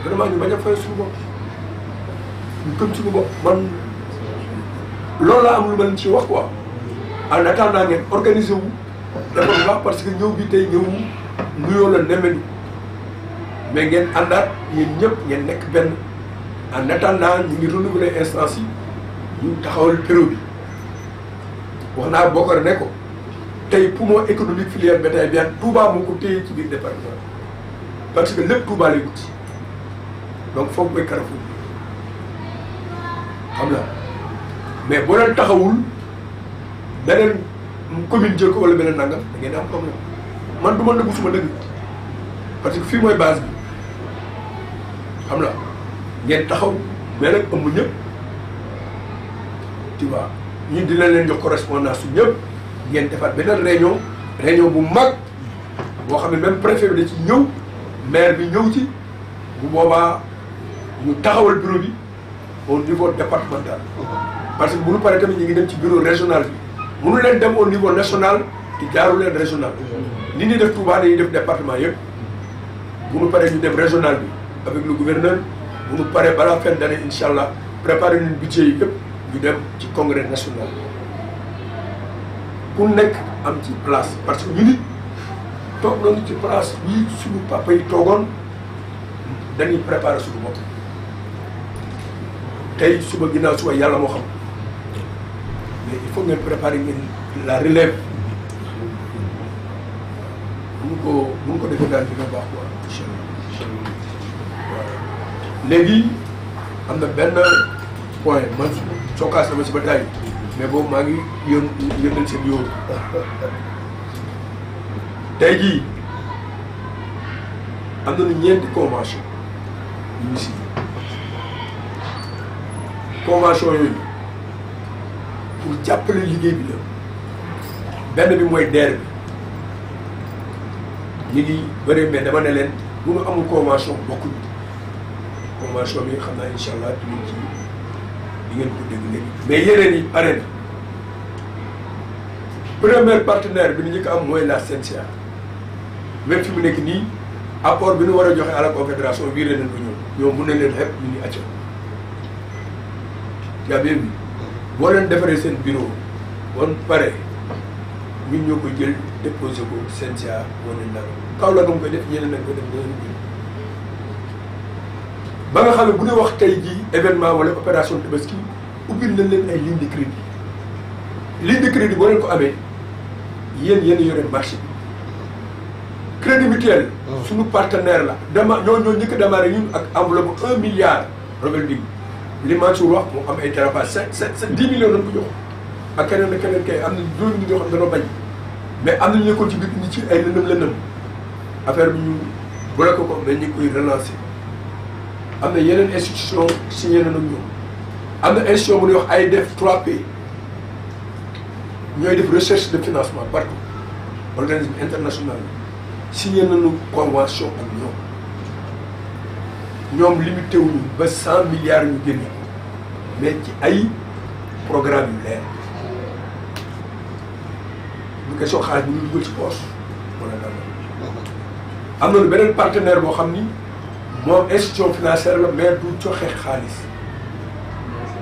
Speaker 5: vraiment ñu bañ a fay suñu bopp ñu gëm suñu bopp man loolu laa am lu ma ci wax quoi en attendant ngeen organiser wu dafa bu baax parce que ñëw bi tey ñëw nuyoo la nemmeelu mais ngeen àndaat yéen ñëpp ngeen nekk benn en attendant ñu ngi renouveler instance yi ñu taxawal bureau bi wax naa Bokar ne ko tey poumon économique filière bétail bien Touba moo ko téye ci biir département parce que lépp Touba lay wut donc foofu mooy Carrefour xam la mais boo leen taxawul beneen commune jël ko wala beneen nangam da ngeen am problème man du ma nëbbu suma dëgg parce que fii mooy base bi xam la ngeen taxaw mais nag ëmb ñëpp tu vois ñun dina leen jox correspondance su ñëpp ngeen defaat beneen réunion bu mag boo xam ne même préfet bi da ci ñëw maire bi ñëw ci bu boobaa ñu taxawal bureau bi au niveau départemental parce que bu ñu paree tamit ñu ngi dem ci bureau régional bi mënu leen dem au niveau national di jaaru leen régional ni ñuy def Touba dañuy def département yëpp bu ñu paree ñu dem régional bi avec le gouverneur bu ñu paree balaa fin d'année incha allah préparer nañ budget yi yëpp ñu dem ci congrès national ku nekk am ci place parce que ñu nit toog nañu ci place yi suñu papa yi toogoon dañuy préparer suñu bopp tey suba ginnaaw suba yàlla moo xam mais il faut ngeen préparer ngeen la relève bu ñu ko defee daal dina baax quoi incha allah léegi am na benn point man sookaas dama si ba tàyyi mais boobu maa ngi yónnal seen yoon tey jii am nañu ñeenti convention yu ñu signé convention yooyu pour jàppale liggéey bi la benn bi mooy DER bi ñu ngi bëri mais dama ne leen bu ñu amul convention bokkuñu convention bi xam naa incha allah dinañ ci di ngeen ko dégg léegi mais yeneen yi pare na premier partenaire bi ñu njëkk am mooy la CNCA même fi mu nekk nii apport bi ñu war a joxe à la confédération viré nañ ko ñoom mun nañ leen xepp ñu ngi acca yaa bien bi boo leen defaree seen bureau bon pare ñun ñoo koy jël déposé ko CNCA wane na kaw la nga koy def ñeneen nañ ko def ñeneen ba nga xam ne bu ñuy wax tey jii événement wala opération Tabaski ubbil nañ leen ay ligne de crédit ligne de crédit boo leen ko amee yéen yore marché bi crédit mutuel suñu partenaire la ñoo njëkk a démarré ñun ak enveloppe 1 milliard Robert Bing li Mansour wax moo am ay dérapage 10 millions lañ ko jox ak keneen ak keneen kay am na juróomi nit yoo xam dañoo bañ mais am na ñu nekkoon ci biir ñi ci ay lëndëm affaire bi ñu bloqué ko mais ñu ngi koy relancer am na yeneen institution signé na nag ñoom am na institution bu ñuy wax AIDF 3P ñooy def recherche de financement partout organisme international signé nañu convention ak ñoom limité wuñu ba 100 milliards ñu génne mais ci ay programme yu leer bu question xaalis bi ñu dugal ci poche wala dara am nañu beneen partenaire boo xam ni moom institution financière la mais du joxe xaalis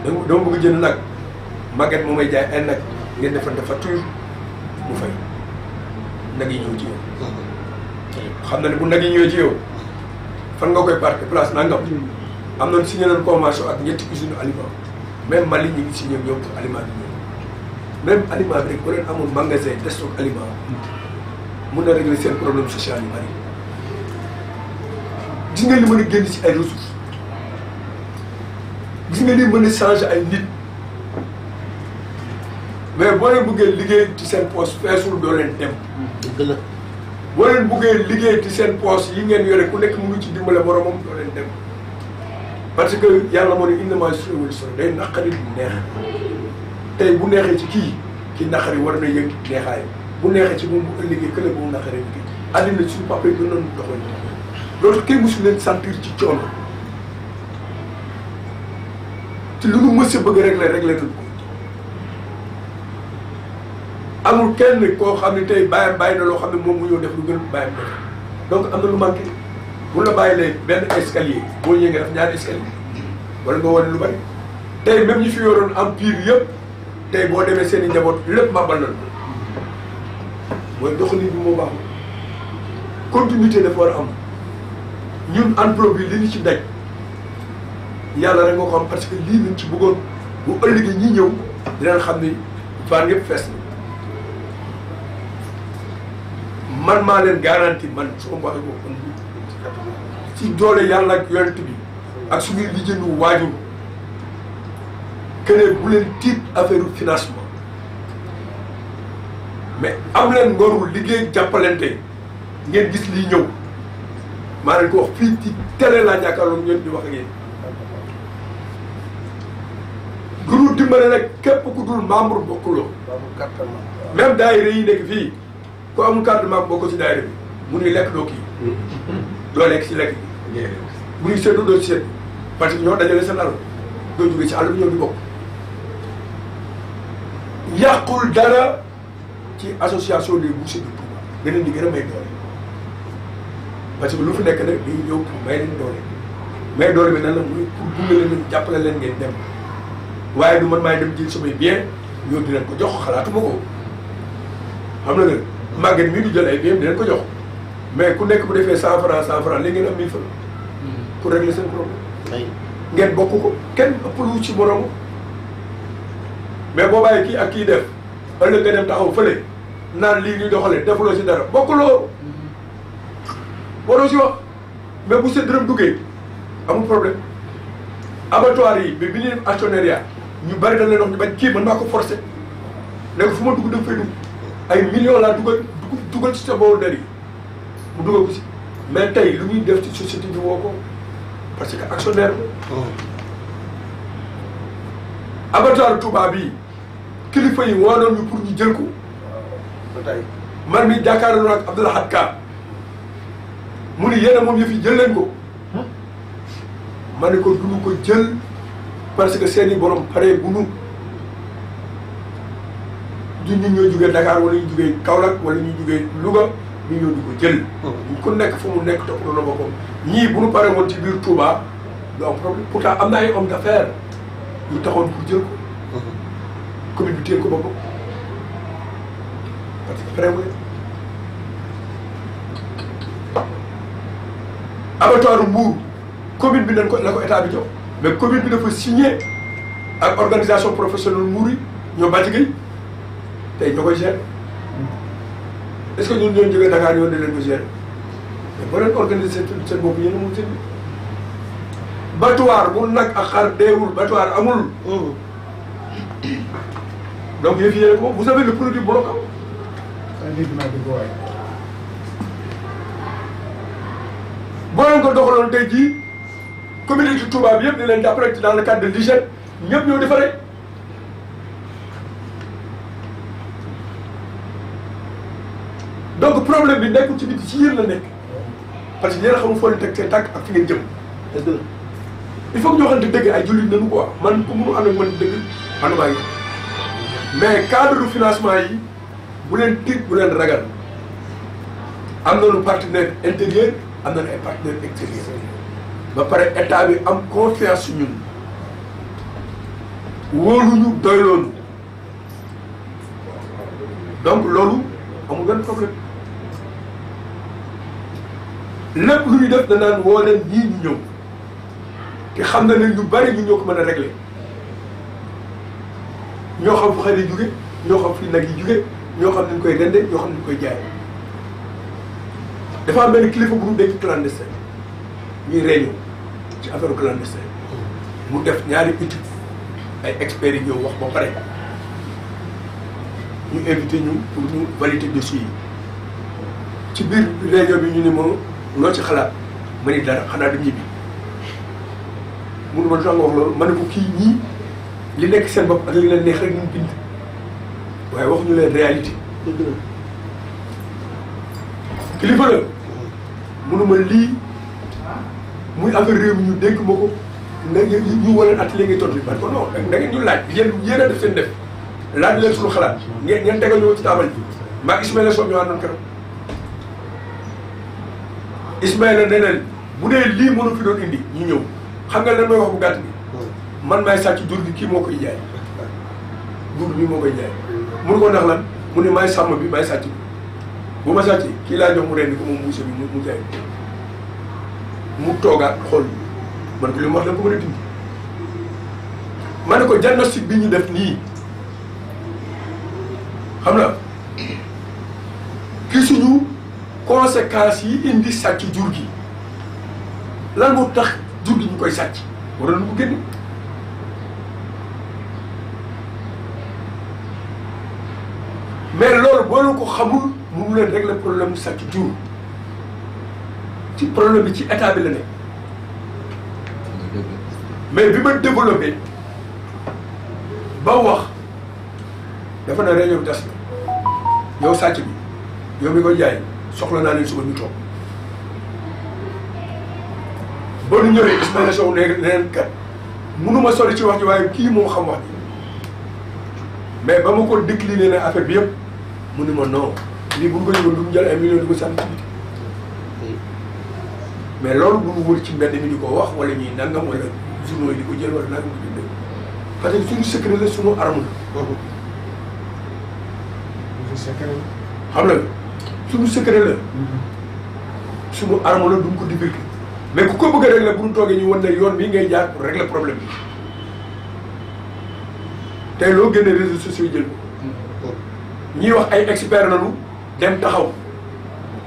Speaker 5: dama bëgg jënd nag Maguette moo may jaay ay nag ngeen defante facture mu fay nag yi ñëw ci yow xam na ne bu nag yi ñëwee ci yow fan nga koy parqué place nangam am nañu signé nañu convention ak ñetti usine aliment même Mali ñu ngi signé ak ñoom pour aliment bi ñëw même aliment bi rek bu leen amul magasin de stock aliment mun na régler seen problème social yu bari gis nga li mën a génn ci ay ressources gis nga li mën a changer ay nit mais boo leen bëggee liggéey ci seen poche feesul doo leen dem. dëgg la boo leen bëggee liggéey ci seen poche yi ngeen yore ku nekk mënu ci dimbale moromam doo leen dem parce que yàlla moo ne innamaa yusri'u yusra day naqari du neex tey bu neexee ci kii naqari war na yëg neexaay bu neexee ci moom bu ëllëgee kële bu mu naqaree liggéey àddina suñu papa yi gën nañu doxal loolu kenn mosu leen sentir ci coono te lu nu mës a bëgg régler nañ ko amul kenn koo xam ne tey bàyyi na loo xam ne moom mu ñëw def lu gën bàyyam def donc am na lu manqué bu la bàyyi lee benn escalier boo ñëwee nga def ñaari escalier wala nga wane lu bari tey même ñi fi yoroon empire yëpp tey boo demee seen i njaboot lépp màbbal nañ ko mooy doxalin bi moo baaxul continuité dafa war a am ñun enveloppe bi li ñu ci daj yàlla rek nga ko xam parce que lii nañ ci bëggoon bu ëllëgee ñi ñëw dinañ xam ni van yëpp fees na man maa leen garanti man su ma waxee ko ci doole yàlla ak yonent bi ak suñuy lijjantu waajur que bu leen tiit affaire financement mais am leen ngorul liggéey jàppalante ngeen gis lii ñëw maa leen ko wax fii ci télé laa jàkkaarloo ngeen di wax ak yéen gënu dimbale nag képp ku dul membre bokkuloo même daayira yi nekk fii ku amul carte membre bokk ci daayira bi mu nuy lekk doo kii doo lekk ci lekk bi bu ñuy seetlu doo ci seetlu parce que ñoo dajale seen àll doo jóge ci àll bi ñëw di bokk yàqul dara ci association des bouchers de Touba beneen di gën a may doole parce que lu fi nekk nag dañuy ñëw pour may leen doole may doole bi nan la muy pour gunge leen jàppale leen ngeen dem waaye du man maay dem jël samay bien ñoo di leen ko jox xalaatuma ko xam na nga màgget mii du jël ay bien di leen ko jox mais ku nekk bu defee 100 francs léegi ngeen am 1000 francs pour régler seen problème ngeen bokk ko kenn ëppalu ci moroom mais boo bàyyi kii ak kii def ëllëg nga dem taxaw fële naan lii ñuy doxalee defuloo ci dara bokkuloo waroo ci wax mais bu sa dërëm duggee amul problème abattoir yi bi ñuy def actionnariat ñu bari dañ leen wax ñu bañ kii mën naa ko forcer léegi fu ma dugg da fay dugg ay millions laa dugal ci sa boobu der yi mu dugal ko si mais tey lu ñuy def ci société bi woo ko parce que actionnaire la abattoir Touba bii kilifa yi woonoon ñu pour ñu jël ko man mi jàkkaarloo ak Abdoul Ahad Ka mu ni yéen moom yëf yi jël leen ko ma ne ko duñu ko jël parce que seeni borom pare bu nu ñun ñoo jugee Dakar wala ñu jugee Kaolack wala ñu jugee Louga ñu ñëw di ko jël ku nekk fu mu nekk topp na boppam ñii bu nu pare woon ci biir Touba du am problème pourtant am na ay hommes d'affaires yu taxoon pour jël ko commune bi téye ko boppam parce que pare mu abattoiru Mbour commune bi nañ ko la ko état bi jox mais commune bi dafa signé ak organisation professionnelle Mbour yi ñoo bàcc gay tey ñoo koy gérer est-ce que ñun ñoo jógee Dakar yoon di leen ko gérer mais boo leen organiser seen bopp yéen a mun seen battoir bu nag ak xar deewul battoir amul. donc yëf yéen ko vous avez le produit bloquant. boo leen ko doxaloon tey jii communauté Touba bi yëpp di leen jàppale dans le cadre de l'hygiène ñëpp ñoo defaree. donc problème bi nekkul ci biti ci yéen la nekk parce que yéen a xamul foo leen teg seen tànk ak fi ngeen jëm. il faut que ñu waxante dëgg ay jullit nañu quoi man ku mënu ànd ak man dëgg àndumaa ngi mais cadre de financement yi bu leen tiit bu leen ragal am nañu partenaire intérieur am nañu ay partenaire extérieur ba pare état bi am confiance su ñun wóoluñu doyloonu donc loolu amul benn problème lépp lu ñu def danaan woo leen ñii ñu ñëw te xam na ne ñu bari ñu ñoo ko mën a régler ñoo xam fu xar yi jóge ñoo xam fi nag yi jóge ñoo xam ni ñu koy rende ñoo xam ni ñu koy jaay dafa am benn kilifa bu ñu denc clandestin ñuy réunion ci affaire clandestin mu def ñaari étude ay experts yi ñëw wax ba pare ñu invité ñu pour ñu valider dossier yi ci biir réunion bi ñu ni moom loo ci xalaat ma ni dara xanaa dem ñibbi mënu ma tax nga wax loolu ma ne ko kii ñii li nekk seen bopp ak li leen neex rek ñu bind waaye waxuñu leen réalité. kilifa la mënuma lii muy affaire réew mi ñu dénk ma ko na ñu waleen atelier ngay tontu parce que non da ngeen ñu laaj yéen a def seen def laaj leen suñu xalaat ngeen tegal ñu ci taabal bi maa Ismaïla Sow ñu àndoon keroog Ismaïla ne leen bu dee lii mënu fi doon indi ñu ñëw xam nga lan mooy wax bu gàtt bi man maay sàcc jur gi kii moo koy jaay jur bi moo koy jaay mënu ko ndax lan mu ne maay sàmm bi maay sàcc bi bu ma sàcc kii laa jox mu rendi ko moom muuse bi mu jaay mu toogaat xool man ko li mu wax la ko mën a dindi ma ne ko diagnostic bi ñu def nii xam na gisuñu conséquences yi indi sàcc jur gi lan moo tax jur gi ñu koy sàcc waroon nañu ko génne mais loolu boo leen ko xamul mënu leen régler problème mu sàcc jur ci problème bi ci état bi la nekk mais bi ma développé ba wax dafa ne réunion bi tas na yow sàcc bi yow mi koy jaay soxla naa leen suba ñu toog ba nu ñëwee Ismaïla Sow ne leen kat mënuma sori ci wax ji waaye kii moo xam wax ji mais ba ma ko décliné ne affaire bi yëpp mu ni ma non lii bu ñu ko yëgoon du ñu jël ay millions di ko sànni ci biti mais loolu bu ñu wër ci mbedd mi di ko wax wala ñuy nangam wala journaux yi di ko jël wala nangam di ko jël parce que suñu secret la suñu arme la. xam nga suñu secret la. suñu arme la duñ ko divulguer mais ku ko bëgg a régler bu ñu toogee ñu wan ne yoon bii ngay jaar pour régler problème bi tey loo génne réseaux sociaux yi jël ko ñiy wax ay experts lañu dem taxaw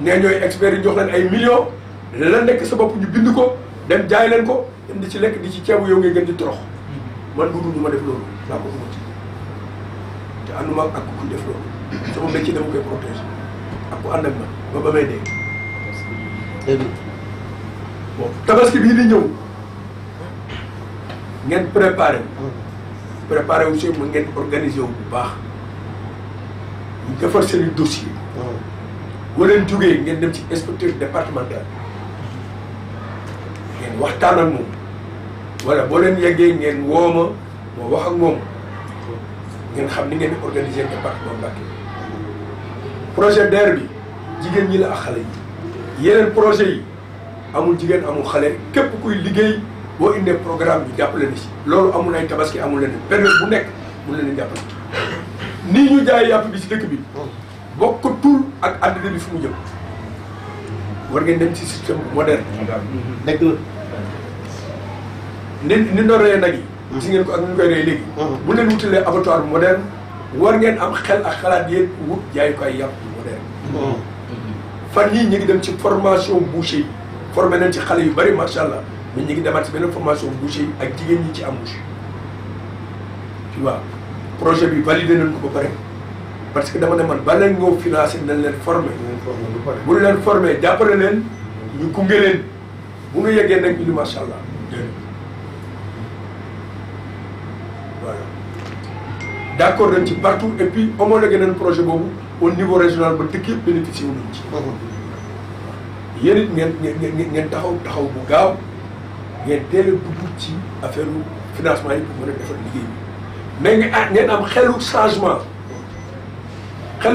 Speaker 5: nee ñooy experts yi jox leen ay millions la nekk sa bopp ñu bind ko dem jaay leen ko dem di ci lekk di ci ceebu yow ngay gën di torox man bëgg ñu ma def loolu laa ko mën te ànduma ak ku def loolu sama métier dama koy protéger ak ku ànd ak ma ba may dee. bon tabaski bii di ñëw ngeen préparé wu si mu ngeen organisé wu bu baax ñu defar seen dossier boo leen jógee ngeen dem ci inspecteur départemental ngeen waxtaan ak moom wala boo leen yeggee ngeen woo ma wax ak moom ngeen xam ni ngeen di organiser département Mbacké projet DER bi jigéen ñi la ak xale yi yeneen projet yi amul jigéen amul xale képp kuy liggéey boo indee programme bi jàppale ni si loolu amul ay tabaski amul leneen période bu nekk mun leen jàppale nii ñu jaay yàpp bi si dëkk bi bokkatul ak àddina bi fu mu jëm war ngeen dem ci système moderne dëgg la ni noo reyee nag yi gis ngeen ko ak ñu koy rey léegi bu leen wutalee abattoir moderne war ngeen am xel ak xalaat yéen wut jaay ko ay yàpp moderne fan yii ñu ngi dem ci formation boucher yi formé nañ ci xale yu bari macha allah mais ñu ngi demaat ci beneen formation boucher yi ak jigéen ñi ci embauche tu vois projet bi validé nañ ko ba pare parce que dama ne man ba leen ñëw financé nañ leen formé bu ñu leen formé jàppale leen ñu gunge leen bu ñu yeggee nag ñu ni macha allah voilà d' accord nañ ci partout et puis homologué nañ projet boobu au niveau régional ba dëkk yëpp bénéficié wu nañ ci yéen it ngeen taxaw bu gaaw ngeen teel a dugg ci affaire financement yi pour mën a defar liggéey bi mais ngeen am xelu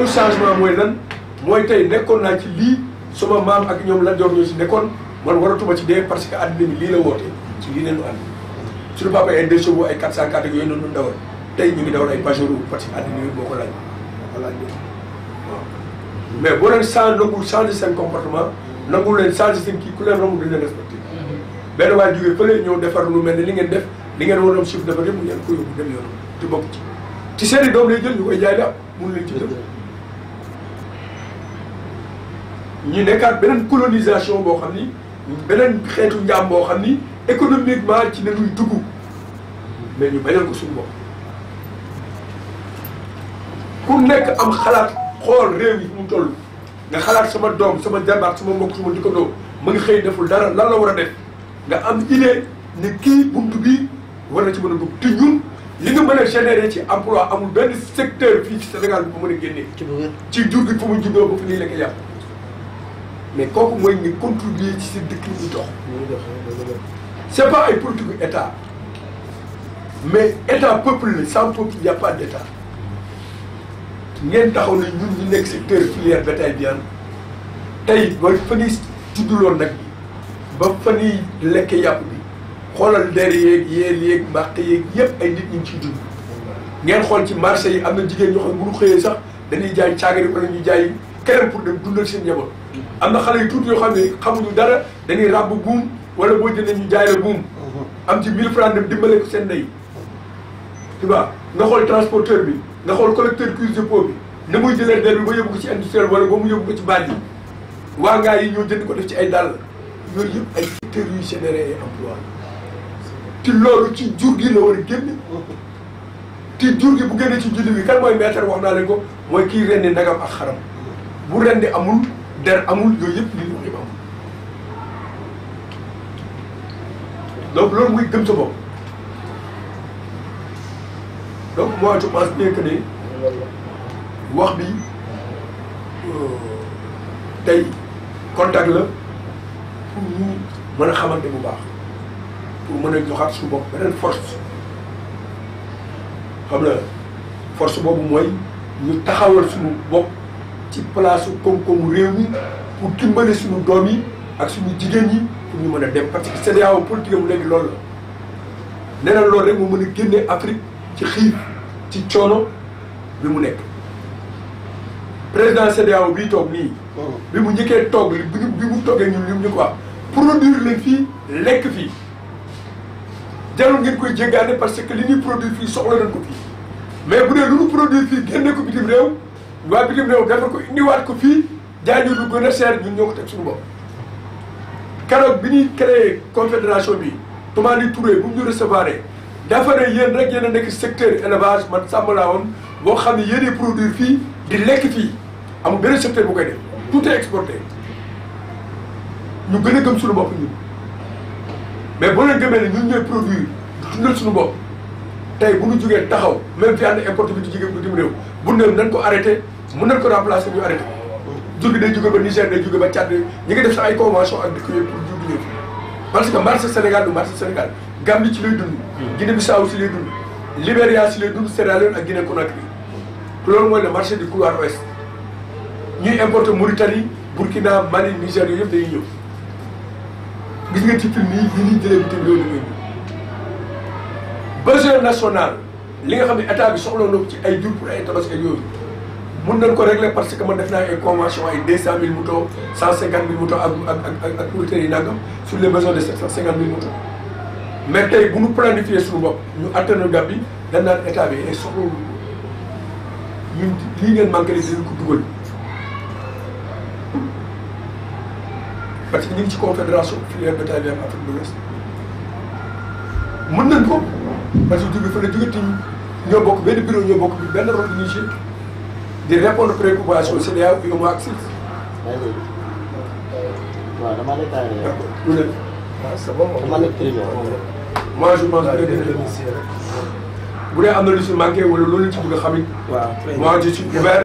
Speaker 5: changement mooy lan mooy tey nekkoon naa ci lii sama maam ak ñoom la joor ñoo si nekkoon man waratuma ci dee parce que àddina bi lii la woote ci lii leen ñu ànd suñu papa ay 2 chevaux ay 404 yooyu noonu dawal tey ñu ngi dawal ay Pajero parce que àddina bi moo ko laaj waaw mais boo leen changer seen comportement nangu leen changer seen kii ku leen romb dañ leen respecté benn waay jógee fële ñëw defar lu mel ne li ngeen def li ngeen waroon chiffre d'affaires yëpp mu ngeen ko yóbbu dem yoon te bokk ci seen i doom lay jël ñu koy jaay la mun leen ci dem ñu nekkaat beneen colonisation boo xam ni beneen xeetu njaam boo xam ni économiquement ci nañuy dugg mais ñu bañal ko suñu bopp ku nekk am xalaat xool réew yi fu mu toll nga xalaat sama doom sama jarbaat sama mbokk sama dikkandoo ma ngi xëy deful dara lan la war a def nga am idée ne kii buntu bii war na ci mën a dugg te ñun li nga mën a générer ci emploi amul benn secteur fii ci Sénégal bu mën a génnee ci jur gi fu mu juddoo ba fi nii la ko yàpp mais kooku mooy nga contribuer ci sa dëkk yi dox c'est pas ay politique état mais état peuple la sans peuple il y a pas d'état ngeen taxaw ne ñun ñu nekk secteur filière bétail viande tey ba fa ñuy judduloon nag bi ba fa ñuy lekk yàpp bi xoolal der yeeg yéel yeeg mbàq yeeg yëpp ay nit ñu ngi ciy dund ngeen xool ci marché yi am na jigéen ñoo xam ne bu ñu xëyee sax dañuy jaay caagari wala ñu jaay keneen pour dem dundal seen njaboot am na xale yu tuuti yoo xam ne xamuñu dara dañuy ràbb buum wala boo jëndee ñu jaay la buum am ci 1000 francs dem dimbale ko seen ndey tu vois nga xool transporteur bi nga xool collecteur cuisse de peau bi na muy jëlee der bi ba yóbbu ko ci industriel wala ba mu yóbbu ko ci baal yi waa ngaa yi ñoo jënd ko def ci ay dàll yooyu yëpp ay secteurs yuy généré ay emploi te loolu ci jur gi la war a génn te jur gi bu génnee ci julli bi kan mooy maître wax naa leen ko mooy kii rendi nagam ak xaram bu rendi amul der amul yooyu yëpp li ñu wax yëpp amul donc loolu muy gëm sa bopp donc moi je pense bien que ne wax bi tey contact la pour ñu mën a xamante bu baax pour mën a joxaat suñu bopp beneen force xam na force boobu mooy ñu taxawal suñu bopp ci place koom-koomu réew mi pour dimbale suñu doom yi ak suñu jigéen ñi pour ñu mën a dem parce que CEDEAO politique mu léegi loolu la nee na loolu rek mu mën a génne Afrique ci xiif ci coono bi mu nekk président CEDEAO bii toog nii bi mu njëkkee toog bi mu toogee ñun li mu ñu ko wax produire leen fii lekk fii jarul ngeen koy jéggaane parce que li ñuy produire fii soxla nañ ko fii mais bu dee lu ñu produire fii génne ko bitim réew waa bitim réew defar ko indiwaat ko fii jaay ñu lu gën a cher ñun ñoo ko teg suñu bopp keroog bi ñuy créé confédération bi Toumani Touré bu ñu recevoir dafa ne yéen rek yéen a nekk secteur élevage man sàmm laa woon boo xam ne yéenay produire fii di lekk fii amul benn secteur bu koy def tout est exporté ñu gën a gëm suñu bopp ñun mais boo leen gëmee ne ñun ñooy produire di dundal suñu bopp tey bu ñu jugee taxaw même viande importée bi di jóge bitim réew bu ne nañ ko arrêté mun nañ ko remplacer ñu arrêté jur gi day jóge ba Niger day jóge ba Tchad ñi ngi def sax ay convention ak dëkk yooyu pour jur gi ñëw parce que marché Sénégal du marché Sénégal Gambie ci lay dund Guinée-Bissau si lay dund Libéria si lay dund Sierra Leone ak Guinée-Conakry loolu mooy le marché du couloir ouest ñuy importer Mauritanie Burkina Mali Niger yooyu yëpp dañuy ñëw gis nga ci film yi ñuy jëlee bitim réew la ñuy besoin national li nga xam ne état bi soxla na ko ci ay jur pour ay tabaski ak yooyu mun nañ ko régler parce que man def naa ay convention ay 200 000 moutons 150 000 moutons ak producteurs yi nangam sur les besoins de 750 000 moutons mais tey bu ñu planifier suñu bopp ñu atteindre gab bi dañ naan état bi ay soxla ñun lii ngeen manqué dinañ ko dugal parce que ñu ngi ci confédération filière bétail Afrique de l'Ouest mën nañ ko parce que jóge fa la jóge tiñ ñoo bokk benn bureau ñoo bokk benn rôle bi ñuy jouer di répondre préoccupation CEDEAO UEMOA ak CILS.
Speaker 6: waaw dama lay taal
Speaker 5: lu ne
Speaker 2: c'est bon
Speaker 6: dama nekk réunion.
Speaker 5: moi je pense que bu dee am na lu si manqué wala loolu ci bëgg a xam it.
Speaker 2: waaw
Speaker 5: moi je suis ouvert.